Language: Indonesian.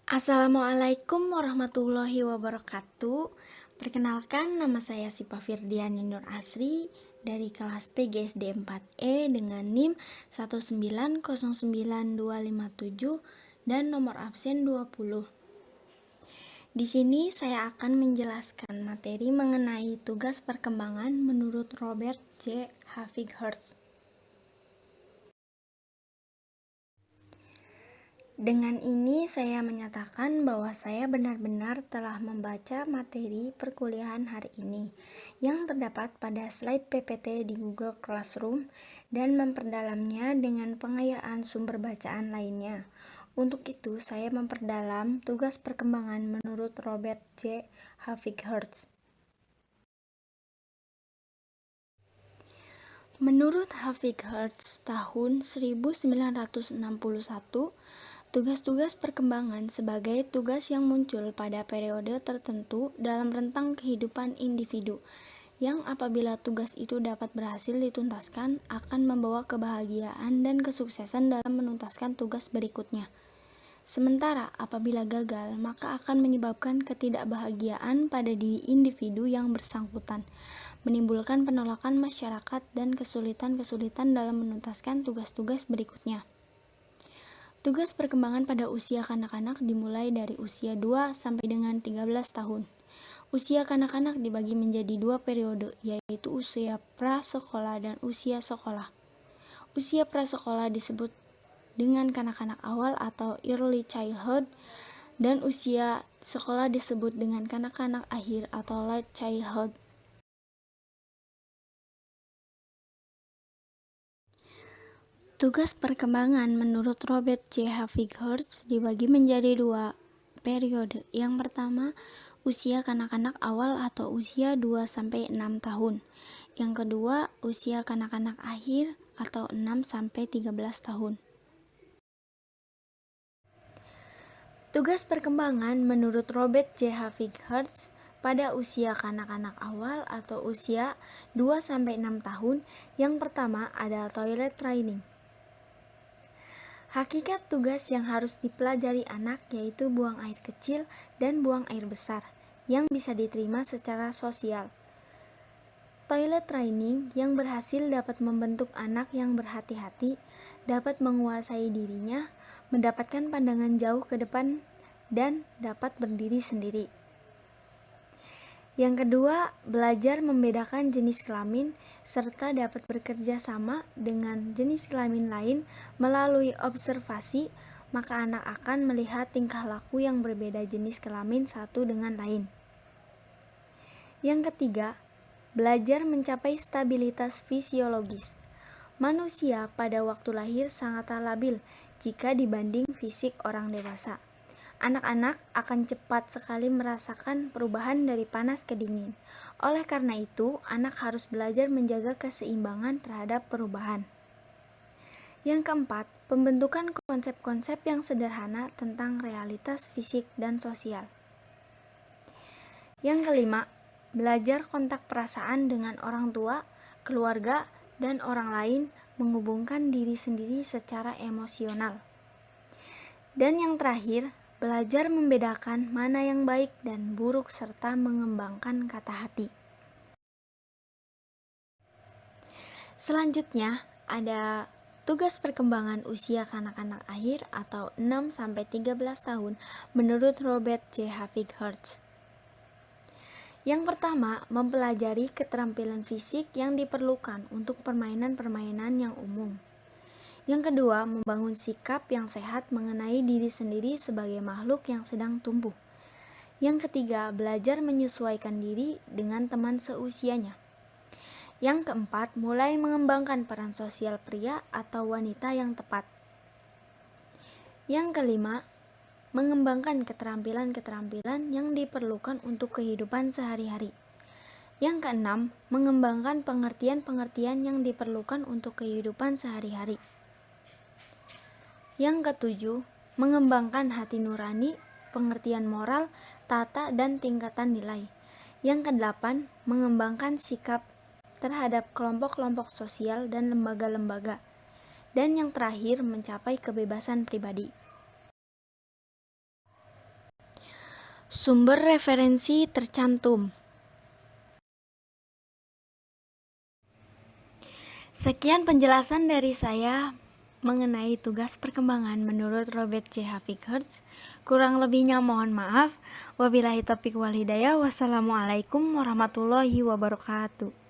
Assalamualaikum warahmatullahi wabarakatuh. Perkenalkan, nama saya Sipa Firdiani Nur Asri dari kelas PGSD 4E dengan NIM 1909257 dan nomor absen 20. Di sini saya akan menjelaskan materi mengenai tugas perkembangan menurut Robert J. Havig-Hertz. Dengan ini saya menyatakan bahwa saya benar-benar telah membaca materi perkuliahan hari ini yang terdapat pada slide PPT di Google Classroom dan memperdalamnya dengan pengayaan sumber bacaan lainnya. Untuk itu, saya memperdalam tugas perkembangan menurut Robert J. Havig-Hertz. Menurut Havig-Hertz tahun 1961, tugas-tugas perkembangan sebagai tugas yang muncul pada periode tertentu dalam rentang kehidupan individu, yang apabila tugas itu dapat berhasil dituntaskan akan membawa kebahagiaan dan kesuksesan dalam menuntaskan tugas berikutnya. Sementara apabila gagal, maka akan menyebabkan ketidakbahagiaan pada diri individu yang bersangkutan, menimbulkan penolakan masyarakat dan kesulitan-kesulitan dalam menuntaskan tugas-tugas berikutnya. Tugas perkembangan pada usia kanak-kanak dimulai dari usia 2 sampai dengan 13 tahun. Usia kanak-kanak dibagi menjadi dua periode, yaitu usia prasekolah dan usia sekolah. Usia prasekolah disebut dengan kanak-kanak awal atau early childhood, dan usia sekolah disebut dengan kanak-kanak akhir atau late childhood. Tugas perkembangan menurut Robert J. Havig-Hertz dibagi menjadi dua periode. Yang pertama, usia kanak-kanak awal atau usia 2-6 tahun. Yang kedua, usia kanak-kanak akhir atau 6-13 tahun. Tugas perkembangan menurut Robert J. Havig-Hertz pada usia kanak-kanak awal atau usia 2-6 tahun, yang pertama adalah toilet training. Hakikat tugas yang harus dipelajari anak yaitu buang air kecil dan buang air besar yang bisa diterima secara sosial. Toilet training yang berhasil dapat membentuk anak yang berhati-hati, dapat menguasai dirinya, mendapatkan pandangan jauh ke depan, dan dapat berdiri sendiri. Yang kedua, belajar membedakan jenis kelamin serta dapat bekerja sama dengan jenis kelamin lain melalui observasi, maka anak akan melihat tingkah laku yang berbeda jenis kelamin satu dengan lain. Yang ketiga, belajar mencapai stabilitas fisiologis. Manusia pada waktu lahir sangatlah labil jika dibanding fisik orang dewasa. Anak-anak akan cepat sekali merasakan perubahan dari panas ke dingin. Oleh karena itu, anak harus belajar menjaga keseimbangan terhadap perubahan. Yang keempat, pembentukan konsep-konsep yang sederhana tentang realitas fisik dan sosial. Yang kelima, belajar kontak perasaan dengan orang tua, keluarga, dan orang lain, menghubungkan diri sendiri secara emosional. Dan yang terakhir, belajar membedakan mana yang baik dan buruk serta mengembangkan kata hati. Selanjutnya, ada tugas perkembangan usia kanak-kanak akhir atau 6-13 tahun menurut Robert J. Havig-Hertz. Yang pertama, mempelajari keterampilan fisik yang diperlukan untuk permainan-permainan yang umum. Yang kedua, membangun sikap yang sehat mengenai diri sendiri sebagai makhluk yang sedang tumbuh. Yang ketiga, belajar menyesuaikan diri dengan teman seusianya. Yang keempat, mulai mengembangkan peran sosial pria atau wanita yang tepat. Yang kelima, mengembangkan keterampilan-keterampilan yang diperlukan untuk kehidupan sehari-hari. Yang keenam, mengembangkan pengertian-pengertian yang diperlukan untuk kehidupan sehari-hari. Yang ketujuh, mengembangkan hati nurani, pengertian moral, tata, dan tingkatan nilai. Yang kedelapan, mengembangkan sikap terhadap kelompok-kelompok sosial dan lembaga-lembaga. Dan yang terakhir, mencapai kebebasan pribadi. Sumber referensi tercantum. Sekian penjelasan dari saya mengenai tugas perkembangan menurut Robert J. Havikhurst. Kurang lebihnya mohon maaf. Wabillahi taufiq wal hidayah. Wassalamualaikum warahmatullahi wabarakatuh.